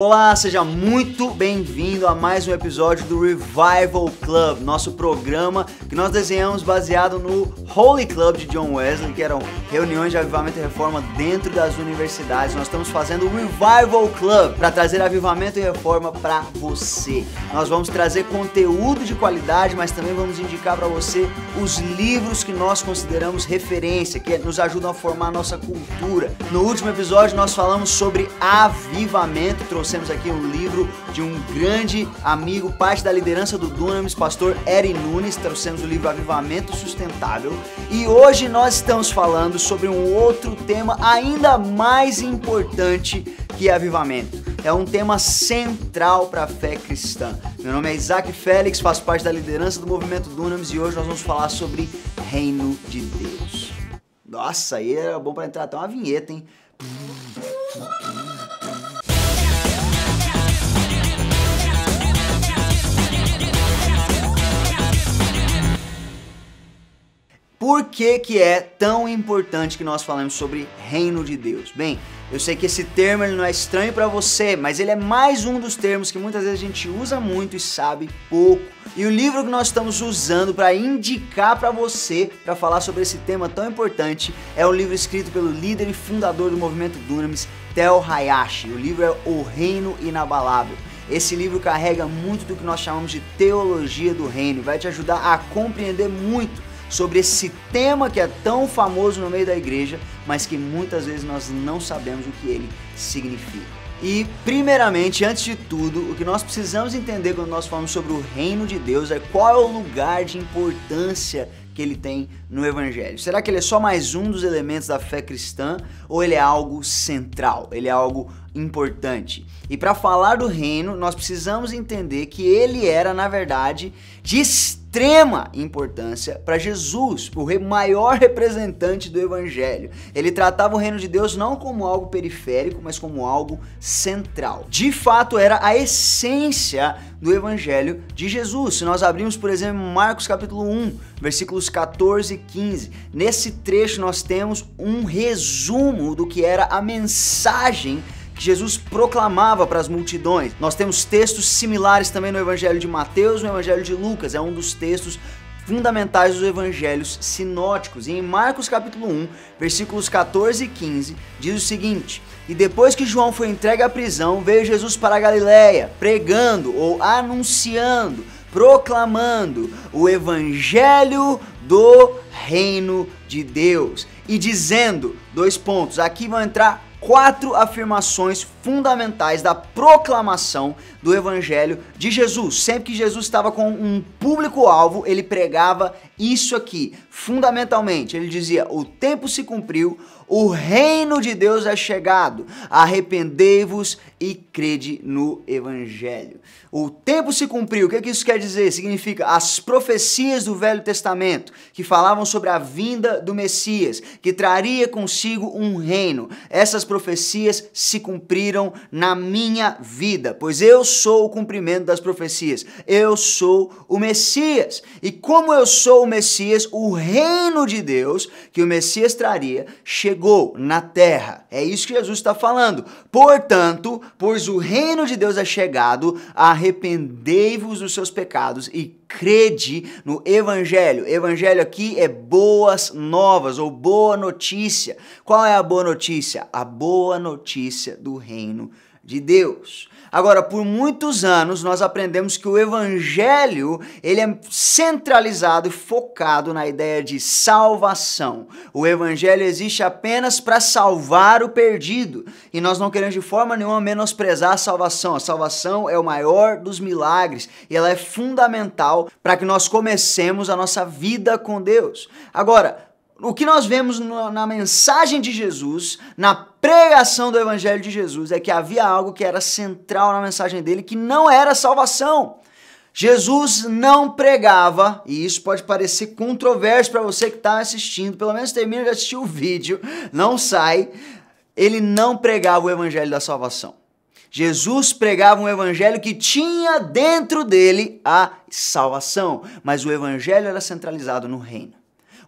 Olá, seja muito bem-vindo a mais um episódio do Revival Club, nosso programa que nós desenhamos baseado no Holy Club de John Wesley, que eram reuniões de avivamento e reforma dentro das universidades. Nós estamos fazendo o Revival Club para trazer avivamento e reforma para você. Nós vamos trazer conteúdo de qualidade, mas também vamos indicar para você os livros que nós consideramos referência, que nos ajudam a formar a nossa cultura. No último episódio nós falamos sobre avivamento, trouxemos aqui um livro de um grande amigo, parte da liderança do Dunamis, pastor Eri Nunes. Trouxemos o livro Avivamento Sustentável. E hoje nós estamos falando sobre um outro tema ainda mais importante que é avivamento. É um tema central para a fé cristã. Meu nome é Isaac Félix, faço parte da liderança do movimento Dunamis e hoje nós vamos falar sobre Reino de Deus. Nossa, aí era bom para entrar até uma vinheta, hein? Por que é tão importante que nós falemos sobre Reino de Deus? Bem, eu sei que esse termo ele não é estranho para você, mas ele é mais um dos termos que muitas vezes a gente usa muito e sabe pouco. E o livro que nós estamos usando para indicar para você, para falar sobre esse tema tão importante, é um livro escrito pelo líder e fundador do movimento Dunamis, Tel Hayashi. O livro é O Reino Inabalável. Esse livro carrega muito do que nós chamamos de teologia do reino e vai te ajudar a compreender muito sobre esse tema que é tão famoso no meio da igreja, mas que muitas vezes nós não sabemos o que ele significa. E, primeiramente, antes de tudo, o que nós precisamos entender quando nós falamos sobre o reino de Deus é qual é o lugar de importância que ele tem no Evangelho. Será que ele é só mais um dos elementos da fé cristã ou ele é algo central, ele é algo importante? E para falar do reino, nós precisamos entender que ele era, na verdade, de extrema importância para Jesus, o maior representante do Evangelho. Ele tratava o reino de Deus não como algo periférico, mas como algo central. De fato, era a essência do Evangelho de Jesus. Se nós abrimos, por exemplo, Marcos capítulo 1, versículos 14 e 15, nesse trecho nós temos um resumo do que era a mensagem que Jesus proclamava para as multidões. Nós temos textos similares também no Evangelho de Mateus, no Evangelho de Lucas, é um dos textos fundamentais dos evangelhos sinóticos. E em Marcos capítulo 1, versículos 14 e 15, diz o seguinte: E depois que João foi entregue à prisão, veio Jesus para a Galileia, pregando ou anunciando, proclamando o evangelho do reino de Deus e dizendo, aqui vão entrar 4 afirmações fundamentais da proclamação do Evangelho de Jesus. Sempre que Jesus estava com um público-alvo, ele pregava isso aqui. Fundamentalmente, ele dizia: o tempo se cumpriu, o reino de Deus é chegado, arrependei-vos e crede no Evangelho. O tempo se cumpriu, o que isso quer dizer? Significa as profecias do Velho Testamento, que falavam sobre a vinda do Messias, que traria consigo um reino. Essas profecias se cumpriram na minha vida, pois eu sou o cumprimento das profecias. Eu sou o Messias. E como eu sou o Messias, o reino de Deus, que o Messias traria, chegou na terra. É isso que Jesus está falando. Portanto, pois o reino de Deus é chegado, arrependei-vos dos seus pecados e crede no Evangelho. Evangelho aqui é boas novas ou boa notícia. Qual é a boa notícia? A boa notícia do reino de Deus. Agora, por muitos anos, nós aprendemos que o Evangelho, ele é centralizado e focado na ideia de salvação. O Evangelho existe apenas para salvar o perdido. E nós não queremos de forma nenhuma menosprezar a salvação. A salvação é o maior dos milagres e ela é fundamental para que nós comecemos a nossa vida com Deus. Agora, o que nós vemos na mensagem de Jesus, na pregação do Evangelho de Jesus, é que havia algo que era central na mensagem dele, que não era salvação. Jesus não pregava, e isso pode parecer controverso para você que está assistindo, pelo menos termina de assistir o vídeo, não sai, ele não pregava o Evangelho da salvação. Jesus pregava um evangelho que tinha dentro dele a salvação, mas o evangelho era centralizado no reino.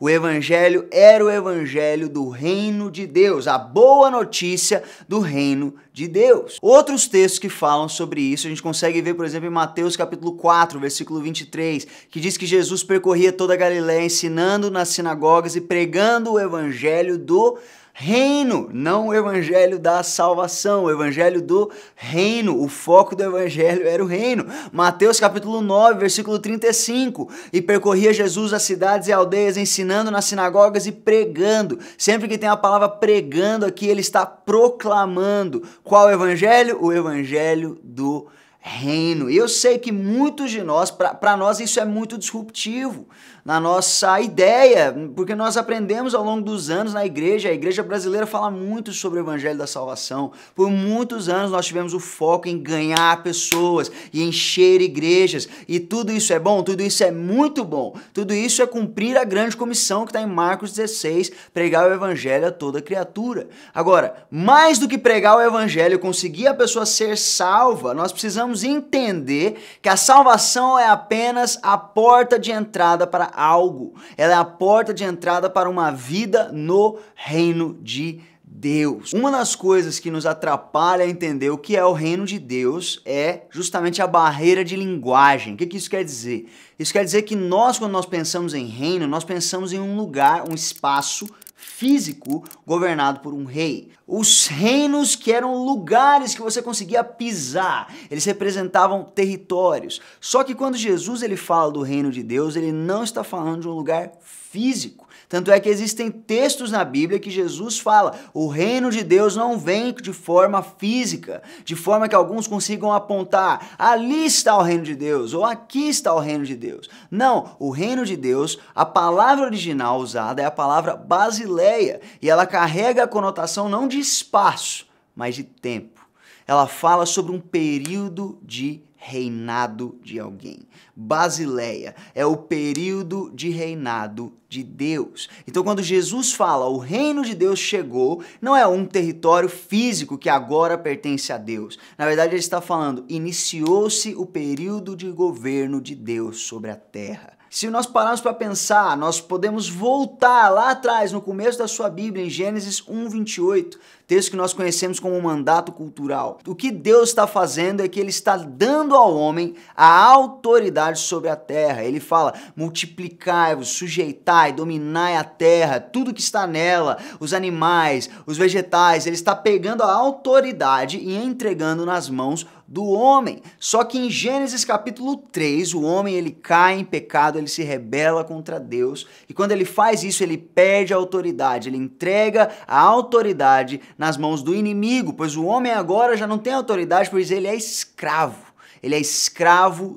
O evangelho era o evangelho do reino de Deus, a boa notícia do reino de Deus. Outros textos que falam sobre isso, a gente consegue ver, por exemplo, em Mateus capítulo 4, versículo 23, que diz que Jesus percorria toda a Galiléia ensinando nas sinagogas e pregando o evangelho do reino, não o evangelho da salvação, o evangelho do reino. O foco do evangelho era o reino. Mateus capítulo 9, versículo 35, e percorria Jesus as cidades e aldeias, ensinando nas sinagogas e pregando. Sempre que tem a palavra pregando aqui, ele está proclamando. Qual evangelho? O evangelho do reino. E eu sei que muitos de nós, para nós isso é muito disruptivo na nossa ideia, porque nós aprendemos ao longo dos anos na igreja, a igreja brasileira fala muito sobre o evangelho da salvação. Por muitos anos nós tivemos o foco em ganhar pessoas e encher igrejas, e tudo isso é bom, tudo isso é muito bom, tudo isso é cumprir a grande comissão que está em Marcos 16, pregar o evangelho a toda criatura. Agora, mais do que pregar o evangelho, conseguir a pessoa ser salva, nós precisamos entender que a salvação é apenas a porta de entrada para algo. Ela é a porta de entrada para uma vida no reino de Deus. Uma das coisas que nos atrapalha a entender o que é o reino de Deus é justamente a barreira de linguagem. O que isso quer dizer? Isso quer dizer que nós, quando nós pensamos em reino, nós pensamos em um lugar, um espaço físico governado por um rei. Os reinos que eram lugares que você conseguia pisar, eles representavam territórios. Só que quando Jesus ele fala do reino de Deus, ele não está falando de um lugar físico. Tanto é que existem textos na Bíblia que Jesus fala, o reino de Deus não vem de forma física, de forma que alguns consigam apontar, ali está o reino de Deus, ou aqui está o reino de Deus. Não, o reino de Deus, a palavra original usada é a palavra basileia, e ela carrega a conotação não de espaço, mas de tempo. Ela fala sobre um período de reinado de alguém. Basileia é o período de reinado de Deus. Então, quando Jesus fala o reino de Deus chegou, não é um território físico que agora pertence a Deus. Na verdade, ele está falando, iniciou-se o período de governo de Deus sobre a terra. Se nós pararmos para pensar, nós podemos voltar lá atrás, no começo da sua Bíblia, em Gênesis 1:28, texto que nós conhecemos como mandato cultural. O que Deus está fazendo é que ele está dando ao homem a autoridade sobre a terra. Ele fala, multiplicai-vos, sujeitai, dominai a terra, tudo que está nela, os animais, os vegetais. Ele está pegando a autoridade e entregando nas mãos do homem. Só que em Gênesis capítulo 3, o homem ele cai em pecado, ele se rebela contra Deus, e quando ele faz isso, ele perde a autoridade, ele entrega a autoridade nas mãos do inimigo, pois o homem agora já não tem autoridade, pois ele é escravo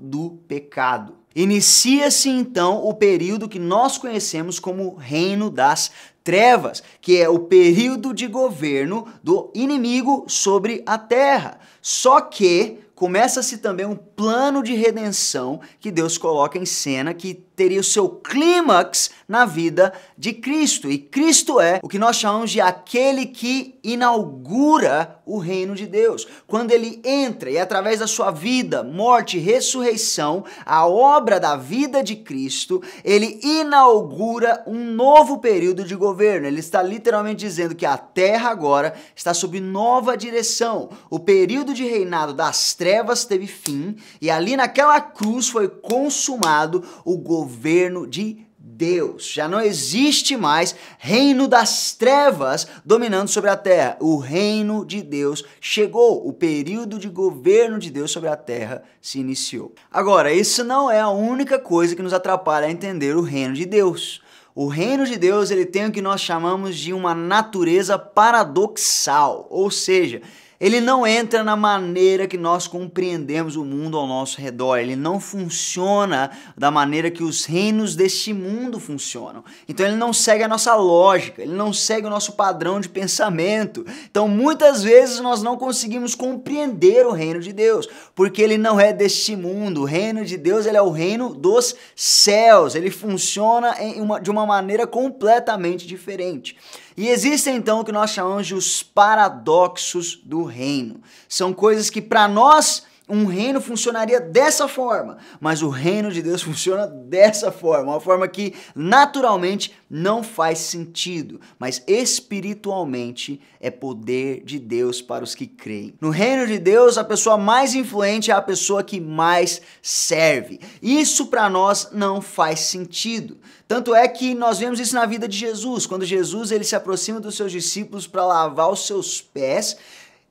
do pecado. Inicia-se então o período que nós conhecemos como Reino das Trevas, que é o período de governo do inimigo sobre a terra. Só que começa-se também um plano de redenção que Deus coloca em cena, que teria o seu clímax na vida de Cristo. E Cristo é o que nós chamamos de aquele que inaugura o reino de Deus. Quando ele entra e através da sua vida, morte e ressurreição, a obra da vida de Cristo, ele inaugura um novo período de governo. Ele está literalmente dizendo que a terra agora está sob nova direção. O período de reinado das trevas teve fim e ali naquela cruz foi consumado o governo de Deus. Já não existe mais reino das trevas dominando sobre a terra. O reino de Deus chegou. O período de governo de Deus sobre a terra se iniciou. Agora, isso não é a única coisa que nos atrapalha a entender o reino de Deus. O reino de Deus ele tem o que nós chamamos de uma natureza paradoxal, ou seja, ele não entra na maneira que nós compreendemos o mundo ao nosso redor. Ele não funciona da maneira que os reinos deste mundo funcionam. Então ele não segue a nossa lógica, ele não segue o nosso padrão de pensamento. Então muitas vezes nós não conseguimos compreender o reino de Deus, porque ele não é deste mundo. O reino de Deus ele é o reino dos céus. Ele funciona de uma maneira completamente diferente. E existem então o que nós chamamos de os paradoxos do reino. São coisas que para nós um reino funcionaria dessa forma, mas o reino de Deus funciona dessa forma, uma forma que naturalmente não faz sentido, mas espiritualmente é poder de Deus para os que creem. No reino de Deus, a pessoa mais influente é a pessoa que mais serve. Isso para nós não faz sentido. Tanto é que nós vemos isso na vida de Jesus. Quando Jesus ele se aproxima dos seus discípulos para lavar os seus pés,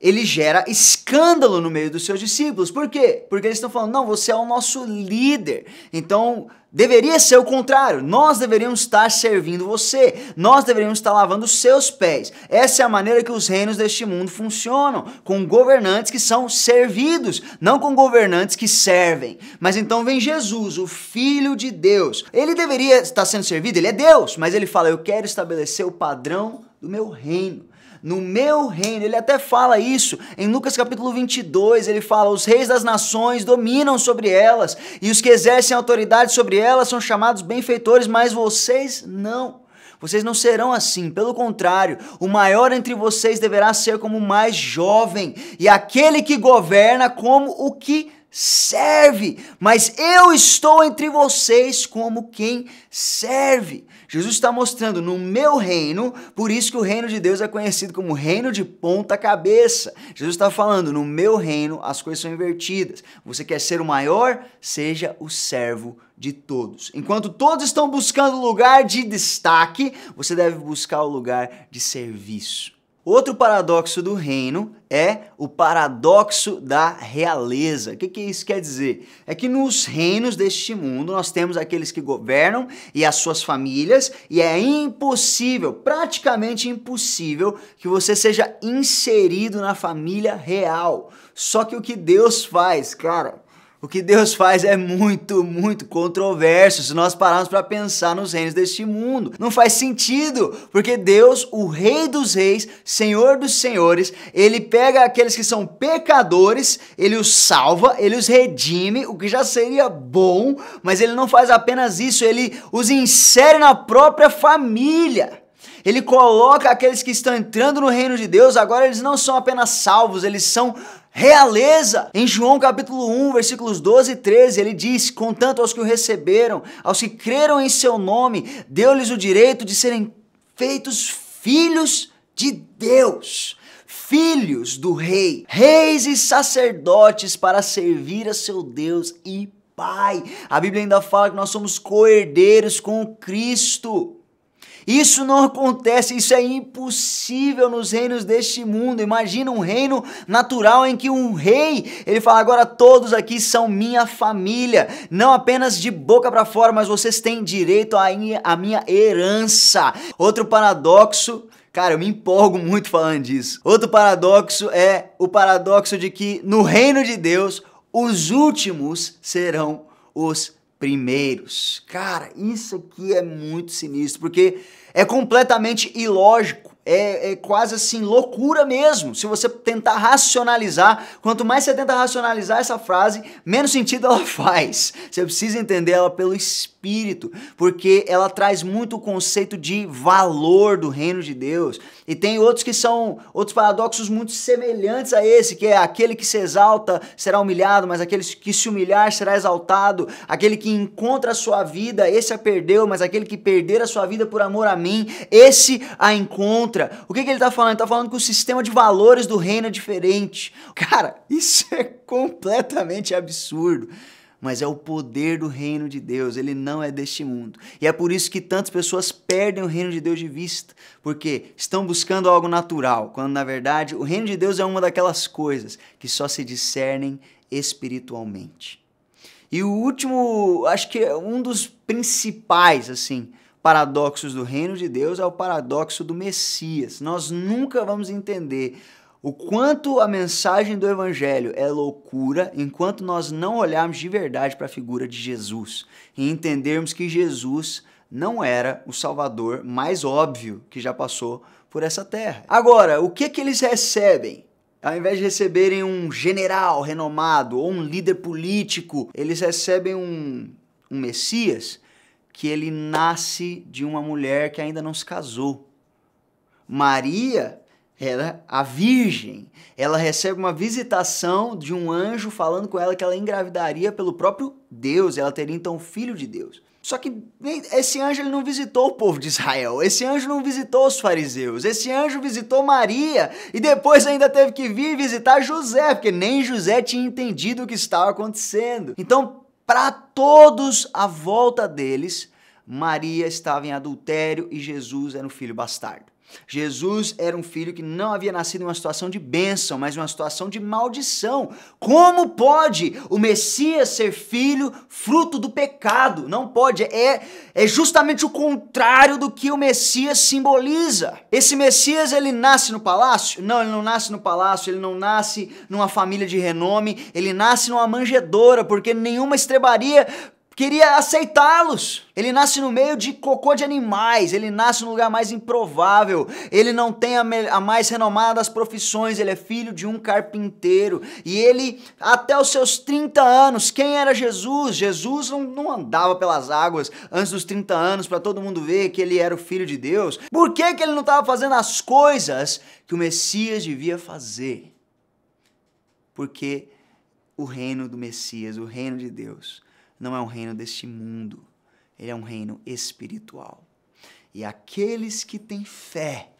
ele gera escândalo no meio dos seus discípulos. Por quê? Porque eles estão falando, não, você é o nosso líder. Então, deveria ser o contrário. Nós deveríamos estar servindo você. Nós deveríamos estar lavando os seus pés. Essa é a maneira que os reinos deste mundo funcionam. Com governantes que são servidos, não com governantes que servem. Mas então vem Jesus, o Filho de Deus. Ele deveria estar sendo servido, ele é Deus. Mas ele fala, eu quero estabelecer o padrão do meu reino. No meu reino, ele até fala isso em Lucas capítulo 22, ele fala, os reis das nações dominam sobre elas, e os que exercem autoridade sobre elas são chamados benfeitores, mas vocês não. Vocês não serão assim, pelo contrário, o maior entre vocês deverá ser como o mais jovem, e aquele que governa como o que serve, mas eu estou entre vocês como quem serve. Jesus está mostrando no meu reino, por isso que o reino de Deus é conhecido como reino de ponta cabeça. Jesus está falando, no meu reino as coisas são invertidas. Você quer ser o maior? Seja o servo de todos. Enquanto todos estão buscando lugar de destaque, você deve buscar o lugar de serviço. Outro paradoxo do reino é o paradoxo da realeza. O que isso quer dizer? É que nos reinos deste mundo nós temos aqueles que governam e as suas famílias, e é impossível, praticamente impossível, que você seja inserido na família real. Só que o que Deus faz, cara, o que Deus faz é muito, muito controverso se nós pararmos para pensar nos reinos deste mundo. Não faz sentido, porque Deus, o Rei dos Reis, Senhor dos Senhores, ele pega aqueles que são pecadores, ele os salva, ele os redime, o que já seria bom, mas ele não faz apenas isso, ele os insere na própria família. Ele coloca aqueles que estão entrando no reino de Deus, agora eles não são apenas salvos, eles são realeza. Em João capítulo 1, versículos 12 e 13, ele diz, contanto aos que o receberam, aos que creram em seu nome, deu-lhes o direito de serem feitos filhos de Deus. Filhos do rei, reis e sacerdotes para servir a seu Deus e Pai. A Bíblia ainda fala que nós somos co-herdeiros com Cristo. Isso não acontece, isso é impossível nos reinos deste mundo. Imagina um reino natural em que um rei, ele fala, agora todos aqui são minha família, não apenas de boca para fora, mas vocês têm direito à minha herança. Outro paradoxo, cara, eu me empolgo muito falando disso. Outro paradoxo é o paradoxo de que no reino de Deus, os últimos serão os primeiros. Cara, isso aqui é muito sinistro, porque é completamente ilógico, é quase assim loucura mesmo. Se você tentar racionalizar, quanto mais você tenta racionalizar essa frase, menos sentido ela faz. Você precisa entender ela pelo Espírito, porque ela traz muito o conceito de valor do reino de Deus. E tem outros que são outros paradoxos muito semelhantes a esse, que é aquele que se exalta será humilhado, mas aquele que se humilhar será exaltado. Aquele que encontra a sua vida, esse a perdeu, mas aquele que perder a sua vida por amor a mim, esse a encontra. O que ele está falando? Ele está falando que o sistema de valores do reino é diferente. Cara, isso é completamente absurdo. Mas é o poder do reino de Deus, ele não é deste mundo. E é por isso que tantas pessoas perdem o reino de Deus de vista, porque estão buscando algo natural, quando na verdade o reino de Deus é uma daquelas coisas que só se discernem espiritualmente. E o último, acho que é um dos principais, assim, paradoxos do reino de Deus é o paradoxo do Messias. Nós nunca vamos entender o quanto a mensagem do Evangelho é loucura enquanto nós não olharmos de verdade para a figura de Jesus e entendermos que Jesus não era o Salvador mais óbvio que já passou por essa terra. Agora, o que eles recebem? Ao invés de receberem um general renomado ou um líder político, eles recebem um Messias que ele nasce de uma mulher que ainda não se casou. Maria, era a virgem. Ela recebe uma visitação de um anjo falando com ela que ela engravidaria pelo próprio Deus, ela teria então o filho de Deus. Só que esse anjo ele não visitou o povo de Israel, esse anjo não visitou os fariseus, esse anjo visitou Maria e depois ainda teve que vir visitar José, porque nem José tinha entendido o que estava acontecendo. Então, para todos à volta deles, Maria estava em adultério e Jesus era um filho bastardo. Jesus era um filho que não havia nascido em uma situação de bênção, mas em uma situação de maldição. Como pode o Messias ser filho fruto do pecado? Não pode, é justamente o contrário do que o Messias simboliza. Esse Messias, ele nasce no palácio? Não, ele não nasce no palácio, ele não nasce numa família de renome, ele nasce numa manjedoura, porque nenhuma estrebaria queria aceitá-los. Ele nasce no meio de cocô de animais, ele nasce no lugar mais improvável, ele não tem a mais renomada das profissões, ele é filho de um carpinteiro. E ele, até os seus 30 anos, quem era Jesus? Jesus não andava pelas águas antes dos 30 anos para todo mundo ver que ele era o filho de Deus. Por que ele não estava fazendo as coisas que o Messias devia fazer? Porque o reino do Messias, o reino de Deus, não é um reino deste mundo, ele é um reino espiritual. E aqueles que têm fé,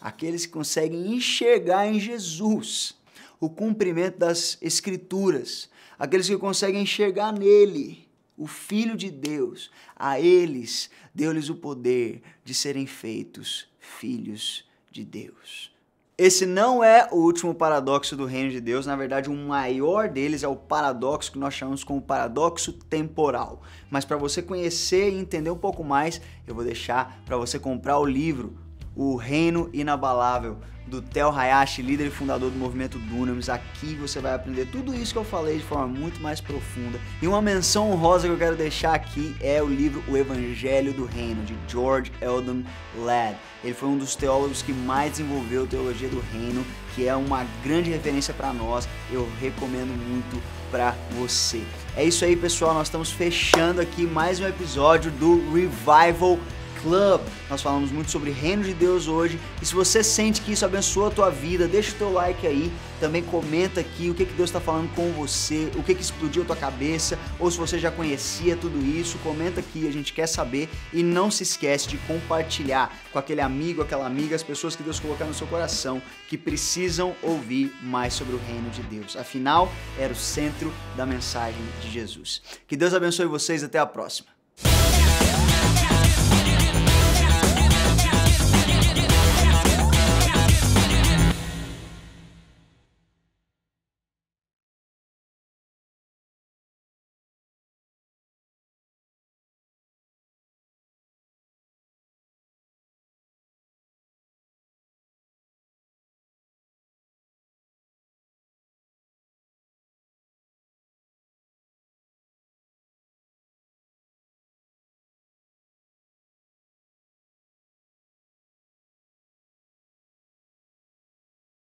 aqueles que conseguem enxergar em Jesus o cumprimento das Escrituras, aqueles que conseguem enxergar nele o Filho de Deus, a eles deu-lhes o poder de serem feitos filhos de Deus. Esse não é o último paradoxo do reino de Deus, na verdade o maior deles é o paradoxo que nós chamamos como paradoxo temporal. Mas para você conhecer e entender um pouco mais, eu vou deixar para você comprar o livro O Reino Inabalável, do Tel Hayashi, líder e fundador do movimento Dunamis. Aqui você vai aprender tudo isso que eu falei de forma muito mais profunda. E uma menção honrosa que eu quero deixar aqui é o livro O Evangelho do Reino, de George Eldon Ladd. Ele foi um dos teólogos que mais desenvolveu a teologia do reino, que é uma grande referência para nós. Eu recomendo muito para você. É isso aí, pessoal. Nós estamos fechando aqui mais um episódio do Revival Club. Nós falamos muito sobre reino de Deus hoje, e se você sente que isso abençoou a tua vida, deixa o teu like aí, também comenta aqui o que Deus está falando com você, o que explodiu a tua cabeça, ou se você já conhecia tudo isso, comenta aqui, a gente quer saber. E não se esquece de compartilhar com aquele amigo, aquela amiga, as pessoas que Deus colocar no seu coração, que precisam ouvir mais sobre o reino de Deus. Afinal, era o centro da mensagem de Jesus. Que Deus abençoe vocês, até a próxima.